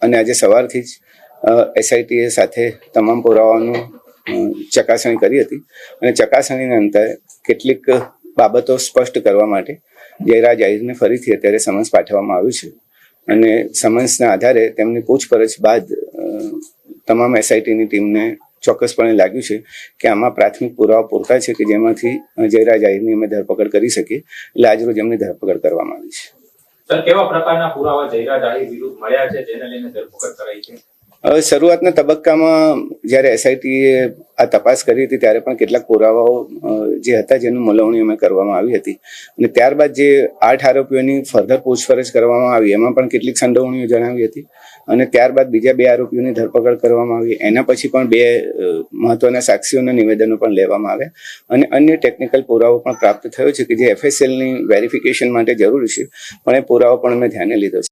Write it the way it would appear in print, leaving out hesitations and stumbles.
અને આજે સવારથી જ SITએ સાથે તમામ પુરાવાનું ચકાસણી કરી હતી અને ચકાસણીના અંતે કેટલીક બાબતો સ્પષ્ટ કરવા માટે જયરાજ આહિરને ફરીથી અત્યારે સમન્સ પાઠવવામાં આવ્યું છે અને સમન્સના આધારે તેમની પૂછપરછ બાદ તમામ SITની ટીમને ચોક્કસપણે લાગ્યું છે કે આમાં પ્રાથમિક પુરાવા પૂરતા છે કે જેમાંથી જયરાજ આહિરની અમે ધરપકડ કરી શકીએ, એટલે આજરોજ એમની ધરપકડ કરવામાં આવી છે. સર, કેવા પ્રકારના પુરાવા જયરાજ આહિર વિરુદ્ધ મળ્યા છે જેને લઈને ધરપકડ કરાઈ છે? શરૂઆતના તબક્કામાં જ્યારે SITએ આ તપાસ કરી હતી ત્યારે પણ કેટલાક પુરાવાઓ જે હતા જેનું મૂલવણી અમે કરવામાં આવી હતી અને ત્યારબાદ જે 8 આરોપીઓની ફર્ધર પૂછપરછ કરવામાં આવી એમાં પણ કેટલીક સંડોવણીઓ જણાવી હતી અને ત્યારબાદ બીજા 2 આરોપીઓની ધરપકડ કરવામાં આવી. એના પછી પણ 2 મહત્વના સાક્ષીઓના નિવેદનો પણ લેવામાં આવ્યા અને અન્ય ટેકનિકલ પુરાવો પણ પ્રાપ્ત થયો છે કે જે FSLની વેરિફિકેશન માટે જરૂરી છે, પણ એ પુરાવો પણ અમે ધ્યાને લીધો છે.